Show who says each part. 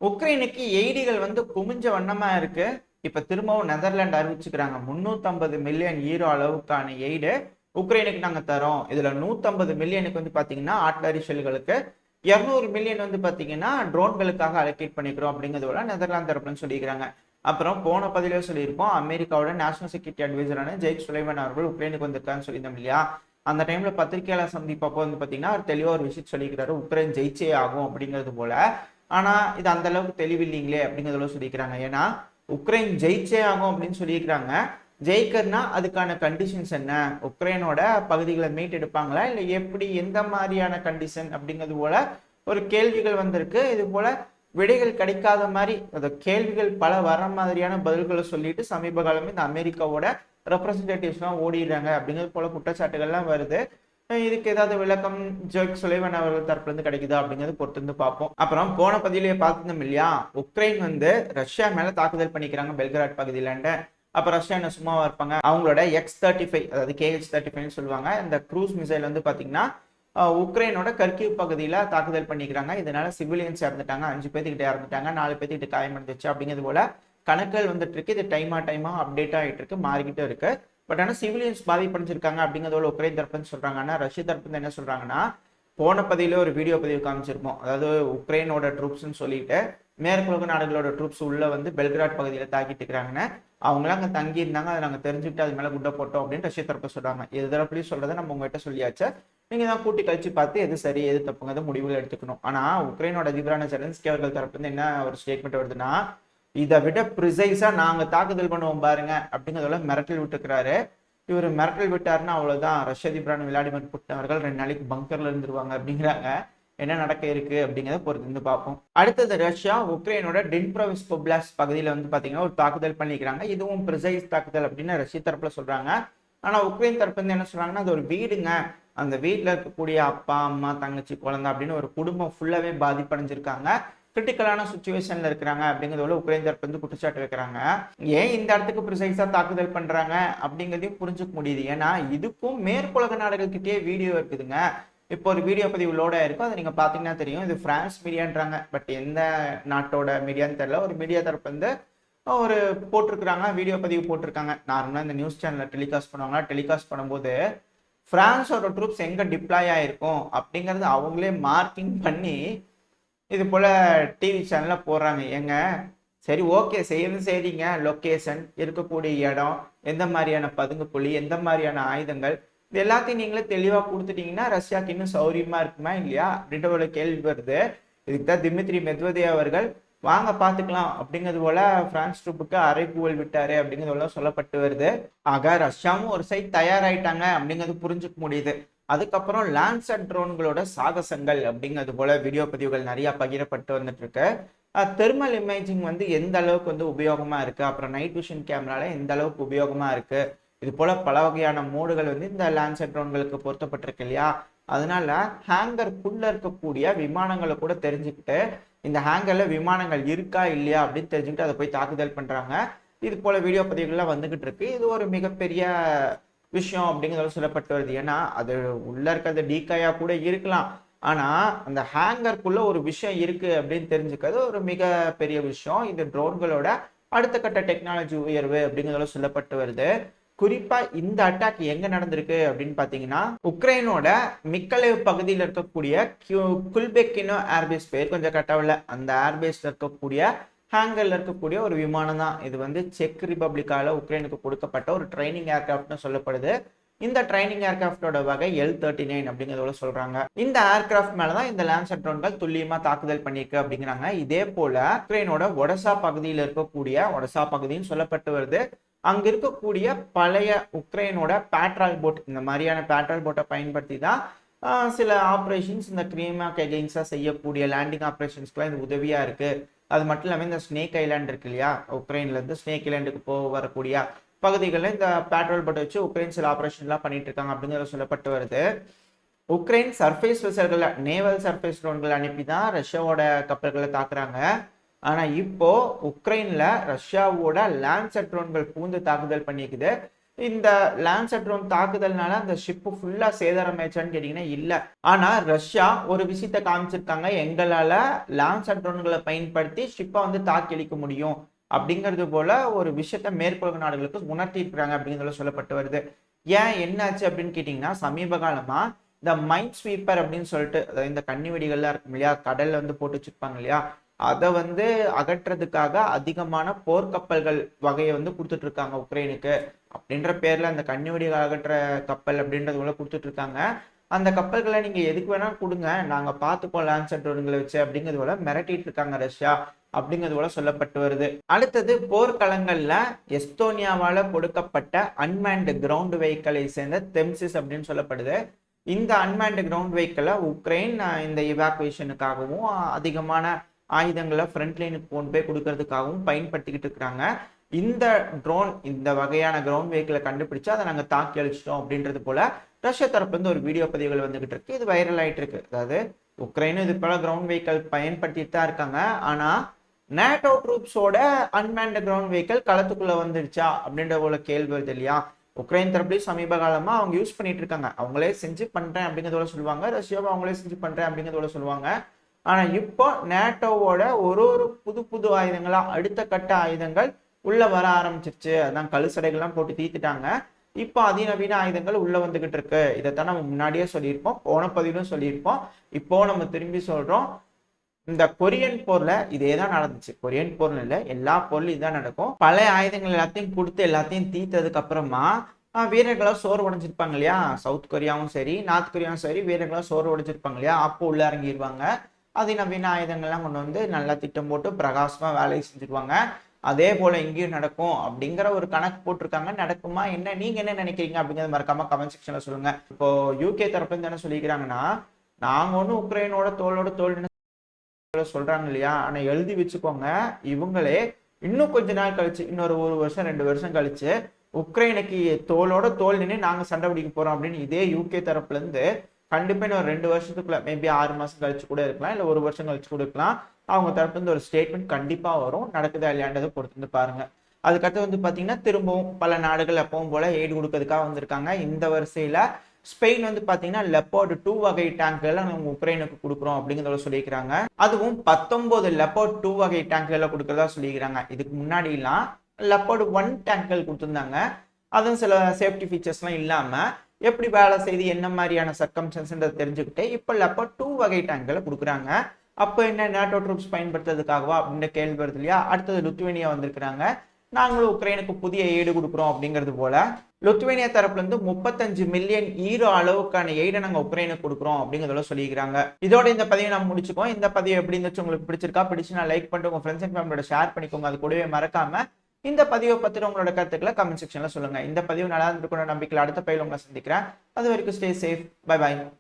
Speaker 1: உக்ரைனுக்கு எய்டிகள் வந்து குமிஞ்ச வண்ணமா இருக்கு. இப்ப திரும்பவும் நெதர்லாந்து அறிவிச்சுக்கிறாங்க 350 மில்லியன் ஈரோ அளவுக்கான எய்டு உக்ரைனுக்கு நாங்க தரோம். இதுல 150 மில்லியனுக்கு வந்து பாத்தீங்கன்னா ஆர்ட்லரி ஷெல்களுக்கு, 200 மில்லியன் வந்து பாத்தீங்கன்னா ட்ரோன்களுக்காக அலோகேட் பண்ணிக்கிறோம் அப்படிங்கிறதோட நெதர்லாந்து தரப்புன்னு சொல்லிக்கிறாங்க. அப்புறம் போன பதிலே சொல்லியிருப்போம், அமெரிக்காவோட நேஷனல் செக்யூரிட்டி அட்வைசரான ஜெய்க் சுலைமான் அவர்கள் உக்ரைனுக்கு வந்திருக்கான்னு சொல்லியிருந்தோம் இல்லையா? அந்த டைம்ல பத்திரிகையாளர் சந்திப்பப்போ வந்து பாத்தீங்கன்னா அவர் தெளிவா ஒரு விஷயம் சொல்லிக்கிறாரு, உக்ரைன் ஜெயிச்சே ஆகும் அப்படிங்கிறது போல. ஆனா இது அந்த அளவுக்கு தெளிவில்லைங்களே அப்படிங்கிறதுல சொல்லிக்கிறாங்க. ஏன்னா உக்ரைன் ஜெயிச்சே ஆகும் அப்படின்னு சொல்லியிருக்கிறாங்க. ஜெயிக்கர்னா அதுக்கான கண்டிஷன்ஸ் என்ன, உக்ரைனோட பகுதிகளை மீட்டெடுப்பாங்களா இல்லை எப்படி, எந்த மாதிரியான கண்டிஷன் அப்படிங்கிறது போல ஒரு கேள்விகள் வந்திருக்கு. இது போல விடைகள் கிடைக்காத மாதிரி அந்த கேள்விகள் பல வர மாதிரியான பதில்களை சொல்லிட்டு சமீப காலமே இந்த அமெரிக்காவோட ரெப்ரஸன்டேட்டிவ்ஸ்லாம் ஓடிடுறாங்க அப்படிங்கிறது போல குற்றச்சாட்டுகள்லாம் வருது. இதுக்கு ஏதாவது விளக்கம் ஜோக் சுலைமான் அவர்கள் தரப்புல இருந்து கிடைக்குதா அப்படிங்கிறது பொறுத்து வந்து பார்ப்போம். அப்புறம் போன பதிலேயே பார்த்துருந்தோம் இல்லையா, உக்ரைன் வந்து ரஷ்யா மேல தாக்குதல் பண்ணிக்கிறாங்க பெல்கிராட் பகுதியிலாண்ட. அப்ப ரஷ்யா என்ன சும்மாவா இருப்பாங்க? அவங்களோட X-35 அதாவது KH-35 சொல்லுவாங்க இந்த க்ரூஸ் மிசைல் வந்து பாத்தீங்கன்னா உக்ரைனோட கர்கிவ் பகுதியில தாக்குதல் பண்ணிக்கிறாங்க. இதனால சிவிலியன்ஸ் இறந்துட்டாங்க, 5 பேர்த்துக்கிட்ட இறந்துட்டாங்க, 4 பேர்த்துக்கிட்ட காயமடைஞ்சிச்சு அப்படிங்கிறது போல கணக்குகள் வந்துட்டு இருக்கு. இது டைமா அப்டேட் ஆகிட்டு இருக்கு, மாறிக்கிட்டு இருக்கு. பட் ஆனால் சிவிலியன்ஸ் பாதிப்படைஞ்சிருக்காங்க அப்படிங்கிறதோட உக்ரைன் தரப்புன்னு சொல்றாங்க. ஆனால் ரஷ்ய தரப்பு என்ன சொல்றாங்கன்னா, போன பதில ஒரு வீடியோ பதிவு காமிச்சிருப்போம், அதாவது உக்ரைனோட ட்ரூப்ஸ்ன்னு சொல்லிட்டு மேற்குலக நாடுகளோட ட்ரூப்ஸ் உள்ள வந்து பெல்கிராட் பகுதியில் தாக்கிட்டு இருக்கிறாங்கன்னு, அவங்களாம் அங்கே தங்கி இருந்தாங்க, அதை நாங்கள் தெரிஞ்சுக்கிட்டு அது மேலே குண்டை போட்டோம் அப்படின்னு ரஷ்ய தரப்பு சொல்றாங்க. எது தரப்புலையும் சொல்றதை நம்ம உங்ககிட்ட சொல்லியாச்சு, நீங்க தான் கூட்டி கழிச்சு பார்த்து எது சரி எது தப்புங்கிறத முடிவுகள் எடுத்துக்கணும். ஆனா உக்ரைனோட அதிபரான ஜெலன்ஸ்கி அவர்கள் தரப்பு வந்து என்ன ஒரு ஸ்டேட்மெண்ட் வருதுன்னா, இதை விட ப்ரிசைஸா நாங்க தாக்குதல் பண்ணுவோம் பாருங்க அப்படிங்கிறத மிரட்டல் விட்டுக்கிறாரு. இவர் மிரட்டல் விட்டாருன்னா அவ்வளவுதான், ரஷ்ய அதிபரான விளாடிமிர் புட்டின் அவர்கள் 2 நாளைக்கு பங்கர்ல இருந்துருவாங்க அப்படிங்கிறாங்க. என்ன நடக்க இருக்கு அப்படிங்கிறத பொறுத்து வந்து பார்ப்போம். அடுத்தது ரஷ்யா உக்ரைனோட டின்ப்ரோவிஸ் பொப்லாஸ் பகுதியில் வந்து பாத்தீங்கன்னா ஒரு தாக்குதல் பண்ணிக்கிறாங்க. இதுவும் ப்ரிசைஸ் தாக்குதல் அப்படின்னு ரஷ்ய தரப்புல சொல்றாங்க. ஆனா உக்ரைன் தரப்பு வந்து என்ன சொல்றாங்கன்னா, அது ஒரு வீடுங்க, அந்த வீட்டுல இருக்கக்கூடிய அப்பா அம்மா தங்கச்சி குழந்தை அப்படின்னு ஒரு குடும்பம் ஃபுல்லாவே பாதிப்படைஞ்சிருக்காங்க, கிரிட்டிக்கலான சுச்சுவேஷன்ல இருக்கிறாங்க அப்படிங்கிறத உக்ரைன் தரப்பு வந்து குற்றச்சாட்டு வைக்கிறாங்க. ஏன் இந்த இடத்துக்கு ப்ரிசைஸா தாக்குதல் பண்றாங்க அப்படிங்கிறதையும் புரிஞ்சுக்க முடியுது. ஏன்னா இதுக்கும் மேற்குலக நாடுகள் கிட்டே வீடியோ இருக்குதுங்க. இப்போ ஒரு வீடியோ பதிவு லோட் ஆயிருக்கும், அதை நீங்க பாத்தீங்கன்னா தெரியும். இது பிரான்ஸ் மீடியான்றாங்க, பட் எந்த நாட்டோட மீடியான்னு தெரியல. ஒரு மீடியா தரப்பு வந்து ஒரு போட்டிருக்கிறாங்க, வீடியோ பதிவு போட்டிருக்காங்க. நார்மலா இந்த நியூஸ் சேனல்ல டெலிகாஸ்ட் பண்ணுவாங்க, டெலிகாஸ்ட் பண்ணும்போது பிரான்ஸோட ட்ரூப்ஸ் எங்க டிப்ளாய் ஆயிருக்கும் அப்படிங்கறது அவங்களே மார்க்கிங் பண்ணி இது போல டிவி சேனல்ல போடுறாங்க. ஏங்க சரி ஓகே, செய்யறது செய்றீங்க, லொக்கேஷன், இருக்கக்கூடிய இடம், எந்த மாதிரியான பதுங்கு குழி, எந்த மாதிரியான ஆயுதங்கள், இது எல்லாத்தையும் நீங்களே தெளிவா கொடுத்துட்டீங்கன்னா ரஷ்யாக்கு இன்னும் சௌரியமா இருக்குமா இல்லையா அப்படின்ற ஒரு கேள்வி வருது. இதுக்கு தான் திமித்ரி மெத்வதேவ் அவர்கள் வாங்க பாத்துக்கலாம் அப்படிங்கிறது போல பிரான்ஸ் ட்ரூப்புக்கு அறைகூவல் விட்டாரு அப்படிங்கிறது சொல்லப்பட்டு வருது. ஆக ரஷ்யாவும் ஒரு சைட் தயாராயிட்டாங்க அப்படிங்கிறது புரிஞ்சுக்க முடியுது. அதுக்கப்புறம் லான்சர் ட்ரோன்களோட சாகசங்கள் அப்படிங்கிறது போல வீடியோ பதிவுகள் நிறைய பகிரப்பட்டு வந்துட்டு இருக்கு. தெர்மல் இமேஜிங் வந்து எந்த அளவுக்கு வந்து உபயோகமா இருக்கு, அப்புறம் நைட் விஷன் கேமரால எந்த அளவுக்கு உபயோகமா இருக்கு, இது போல பல வகையான மோடுகள் வந்து இந்த லான்சர் ட்ரோன்களுக்கு பொருத்தப்பட்டிருக்கு இல்லையா? அதனால ஹேங்கருக்குள்ள இருக்கக்கூடிய விமானங்களை கூட தெரிஞ்சுக்கிட்டு இந்த ஹேங்கர்ல விமானங்கள் இருக்கா இல்லையா அப்படின்னு தெரிஞ்சுக்கிட்டு அதை போய் தாக்குதல் பண்றாங்க. இது போல வீடியோ பதிவுகள்லாம் வந்துகிட்டு இருக்கு. இது ஒரு மிகப்பெரிய விஷயம் அப்படிங்கிறது சொல்லப்பட்டு வருது. ஏன்னா அது உள்ள இருக்கிறது டீக்காயா கூட இருக்கலாம், ஆனா அந்த ஹேங்கருக்குள்ள ஒரு விஷயம் இருக்கு அப்படின்னு தெரிஞ்சுக்கிறது ஒரு மிக பெரிய விஷயம். இது ட்ரோன்களோட அடுத்த கட்ட டெக்னாலஜி உயர்வு அப்படிங்கிறத சொல்லப்பட்டு வருது. குறிப்பா இந்த அட்டாக் எங்க நடந்திருக்கு அப்படின்னு பாத்தீங்கன்னா, உக்ரைனோட மிக்கலேவ் பகுதியில் இருக்கக்கூடிய குல்பெக்கினோ ஏர்பேஸ், பேர் கொஞ்சம் கட்டவில்லை, அந்த ஏர்பேஸ்ல இருக்கக்கூடிய ஹேங்கர்ல இருக்கக்கூடிய ஒரு விமானம் தான் இது. வந்து செக் ரிபப்ளிக்கால உக்ரைனுக்கு கொடுக்கப்பட்ட ஒரு ட்ரைனிங் ஏர்கிராஃப்ட்னு சொல்லப்படுது. இந்த ட்ரைனிங் ஏர்கிராஃப்டோட வகை L-39 அப்படிங்கிறதோட சொல்றாங்க. இந்த ஏர்கிராஃப்ட் மேலதான் இந்த லான்சர் ட்ரோன்கள் துல்லியமா தாக்குதல் பண்ணிருக்கு அப்படிங்கிறாங்க. இதே போல உக்ரைனோட ஒடசா பகுதியில் இருக்கக்கூடிய, ஒடசா பகுதின்னு சொல்லப்பட்டு வருது, அங்க இருக்கக்கூடிய பழைய உக்ரைனோட பேட்ரால் போட், இந்த மாதிரியான பேட்ரால் போட்டை பயன்படுத்தி தான் சில ஆப்ரேஷன்ஸ் இந்த கிரீமாக் எகெயின்ஸ்டா செய்யக்கூடிய லேண்டிங் ஆப்ரேஷன்ஸ்க்குலாம் இது உதவியா இருக்கு. அது மட்டும் இல்லாமல் இந்த ஸ்னேக் ஐலாண்ட் இருக்கு இல்லையா, உக்ரைன்ல இருந்து ஸ்னேக் ஐலாண்டுக்கு போக வரக்கூடிய பகுதிகளில் இந்த பேட்ரோல் போட்டை வச்சு உக்ரைன் சில ஆப்ரேஷன்லாம் பண்ணிட்டு இருக்காங்க அப்படிங்கிறத சொல்லப்பட்டு வருது. உக்ரைன் சர்ஃபேஸ் வெசல்களை, நேவல் சர்ஃபேஸ் ட்ரோன்களை அனுப்பி தான் ரஷ்யாவோட கப்பல்களை தாக்குறாங்க. ஆனா இப்போ உக்ரைன்ல ரஷ்யாவோட லான்சர் ட்ரோன்கள் பூந்து தாக்குதல் பண்ணிக்குது. இந்த லான்சர் ட்ரோன் தாக்குதல்னால அந்த ஷிப்பு ஃபுல்லா சேதாரமாயிடுச்சான்னு கேட்டீங்கன்னா இல்ல. ஆனா ரஷ்யா ஒரு விஷயத்த காமிச்சிருக்காங்க, எங்களால லான்சர் ட்ரோன்களை பயன்படுத்தி ஷிப்பை வந்து தாக்கி அழிக்க முடியும் அப்படிங்கிறது போல ஒரு விஷயத்த மேற்குலக நாடுகளுக்கு உணர்த்தி இருக்கிறாங்க அப்படிங்கிறதுல சொல்லப்பட்டு வருது. ஏன் என்னாச்சு அப்படின்னு கேட்டீங்கன்னா, சமீப காலமா இந்த மைண்ட் ஸ்வீப்பர் அப்படின்னு சொல்லிட்டு, அதாவது இந்த கண்ணி வெடிகள்லாம் இருக்கும் இல்லையா, கடல்ல வந்து போட்டு வச்சிருப்பாங்க இல்லையா, அதை வந்து அகற்றதுக்காக அதிகமான போர்க்கப்பல்கள் வகையை வந்து கொடுத்துட்டு இருக்காங்க உக்ரைனுக்கு. அப்படின்ற பேர்ல அந்த கண்ணி வெடிகள் அகற்ற கப்பல் அப்படின்றது போல கொடுத்துட்டு இருக்காங்க. அந்த கப்பல்களை நீங்க எதுக்கு வேணா கொடுங்க, நாங்க பார்த்துப்போம் லான்சர் ட்ரோன்களை வச்சு அப்படிங்கிறது போல மிரட்டிட்டு இருக்காங்க ரஷ்யா அப்படிங்கிறது போல சொல்லப்பட்டு வருது. அடுத்தது போர்க்களங்கள்ல எஸ்தோனியாவால கொடுக்கப்பட்ட அன்மேன்டு கிரவுண்ட் வெஹிக்கிளை சேர்ந்த தெம்சிஸ் அப்படின்னு சொல்லப்படுது. இந்த அன்மேன்டு கிரவுண்ட் வெஹிக்கிளை உக்ரைன் இந்த இவாக்குவேஷனுக்காகவும் அதிகமான ஆயுதங்களை ஃப்ரண்ட் லைனுக்கு கொண்டு போய் கொடுக்கறதுக்காகவும் பயன்படுத்திக்கிட்டு இருக்கிறாங்க. இந்த ட்ரோன் இந்த வகையான கிரவுண்ட் வெஹிக்கிளை கண்டுபிடிச்சு அதை நாங்கள் தாக்கி அழிச்சிட்டோம் அப்படின்றது போல ரஷ்யா தரப்புல இருந்து ஒரு வீடியோ பதிவுகள் வந்துகிட்டு இருக்கு. இது வைரல் ஆயிட்டு இருக்கு. அதாவது உக்ரைனும் இது போல கிரவுண்ட் வெஹிக்கிள் பயன்படுத்திட்டு தான் இருக்காங்க. ஆனா நேட்டோ ட்ரூப்ஸோட அன்மேன்டு கிரவுண்ட் வெஹிக்கிள் களத்துக்குள்ள வந்துடுச்சா அப்படின்ற போல கேள்வி வருது இல்லையா. உக்ரைன் தரப்புலையும் சமீப காலமா அவங்க யூஸ் பண்ணிட்டு இருக்காங்க. அவங்களே செஞ்சு பண்றேன் அப்படிங்கிறதோட சொல்லுவாங்க, ரஷ்யாவை அவங்களே செஞ்சு பண்றேன் அப்படிங்கிறதோட சொல்லுவாங்க. ஆனா இப்போ நேட்டோவோட ஒரு ஒரு புது புது ஆயுதங்களா அடுத்த கட்ட ஆயுதங்கள் உள்ள வர ஆரம்பிச்சிருச்சு. அதான் கழுசடைகள்லாம் போட்டு தீத்துட்டாங்க. இப்போ அதிநவீன ஆயுதங்கள் உள்ள வந்துகிட்டு இருக்கு. இதைத்தான் நம்ம முன்னாடியே சொல்லியிருப்போம், போன பதிவிலும் சொல்லியிருப்போம், இப்போ நம்ம திரும்பி சொல்றோம். இந்த கொரியன் போர்ல இதே தான் நடந்துச்சு. கொரியன் போர்ல இல்ல, எல்லா போர்லயும் இதுதான் நடக்கும். பழைய ஆயுதங்கள் எல்லாத்தையும் கொடுத்து எல்லாத்தையும் தீத்ததுக்கு அப்புறமா வீரர்களாக சோறு உடைஞ்சிருப்பாங்க இல்லையா. சவுத் கொரியாவும் சரி நார்த் கொரியாவும் சரி வீரர்களாக சோறு உடைஞ்சிருப்பாங்க இல்லையா. அப்போ உள்ள இறங்கிடுவாங்க. அதிநவீன ஆயுதங்கள்லாம் கொண்டு வந்து நல்லா திட்டம் போட்டு பிரகாசமா வேலையை செஞ்சுருவாங்க. அதே போல இங்கேயும் நடக்கும் அப்படிங்கிற ஒரு கணக்கு போட்டிருக்காங்க. நடக்குமா என்ன, நீங்க என்ன நினைக்கிறீங்க அப்படிங்கிறத மறக்காம கமெண்ட் செக்ஷன்ல சொல்லுங்க. இப்போ யூகே தரப்பு என்ன சொல்லிக்கிறாங்கன்னா, நாங்க ஒன்றும் உக்ரைனோட தோளோட தோல் சொல்றாங்க இல்லையா. ஆனா எழுதி வச்சுக்கோங்க, இவங்களே இன்னும் கொஞ்ச நாள் கழிச்சு, இன்னொரு 1 வருஷம் 2 வருஷம் கழிச்சு உக்ரைனுக்கு தோளோட தோல் நின்று நாங்க சண்டை பிடிக்க போறோம் அப்படின்னு இதே யூகே தரப்புல இருந்து கண்டிப்பா இன்னும் 2 வருஷத்துக்குள்ள, மேபி 6 மாசம் கழிச்சு கூட இருக்கலாம், இல்ல 1 வருஷம் கழிச்சு கூட இருக்கலாம், அவங்க தரப்புல இருந்து ஒரு ஸ்டேட்மெண்ட் கண்டிப்பா வரும். நடக்குதா இல்லையான்றதை பொறுத்து வந்து பாருங்க. அதுக்கடுத்து வந்து பாத்தீங்கன்னா திரும்பவும் பல நாடுகள் எப்பவும் போல எய்டு கொடுக்கறதுக்காக வந்திருக்காங்க. இந்த வரிசையில ஸ்பெயின் வந்து பாத்தீங்கன்னா லெப்பர்டு 2 வகை டேங்க்களை நம்ம உக்ரைனுக்கு கொடுக்குறோம் அப்படிங்கிறத சொல்லிக்கிறாங்க. அதுவும் 19 லெப்பர்டு 2 வகை டேங்க்களை கொடுக்கறதா சொல்லிக்கிறாங்க. இதுக்கு முன்னாடி எல்லாம் லெப்பர்டு 1 டேங்க்கள் கொடுத்துருந்தாங்க. அதுவும் சில சேஃப்டி ஃபீச்சர்ஸ்லாம் இல்லாம எப்படி வேலை செய்து என்ன மாதிரியான சர்க்கம்ஸ்டன்ஸ்ன்றதை தெரிஞ்சுக்கிட்டு இப்போ லெப்பர்டு 2 வகை டேங்க்களை கொடுக்குறாங்க. அப்போ என்ன நேட்டோ ட்ரூப்ஸ் பயன்படுத்துறதுக்காகவா அப்படின்ற கேள்வி வருது இல்லையா. அடுத்தது லுத்வேனியா வந்திருக்கிறாங்க. நாங்களும் உக்ரைனுக்கு புதிய எய்டு கொடுக்குறோம் அப்படிங்கிறது போல லுத்வேனியா தரப்புல இருந்து 35 மில்லியன் ஈரோ அளவுக்கான எய்டை நாங்க உக்ரைனுக்கு கொடுக்குறோம் அப்படிங்கிறத சொல்லிக்கிறாங்க. இதோட இந்த பதிவை நம்ம முடிச்சுக்கோம். இந்த பதிவு எப்படி இருந்துச்சு, உங்களுக்கு பிடிச்சிருக்கா, பிடிச்சுன்னா லைக் பண்ணிட்டு உங்க ஃப்ரெண்ட்ஸ் அண்ட் ஃபேமிலியோட ஷேர் பண்ணிக்கோங்க. அது கூடவே மறக்காம இந்த பதிவை பத்தின உங்களோட கருத்துக்களை கமெண்ட் செக்ஷன்ல சொல்லுங்க. இந்த பதிவு நல்லா இருந்திருக்கிற நம்பிக்கையில் அடுத்த பதிவில் உங்களை சந்திக்கிறேன். அது வரைக்கும் ஸ்டே சேஃப். Bye bye.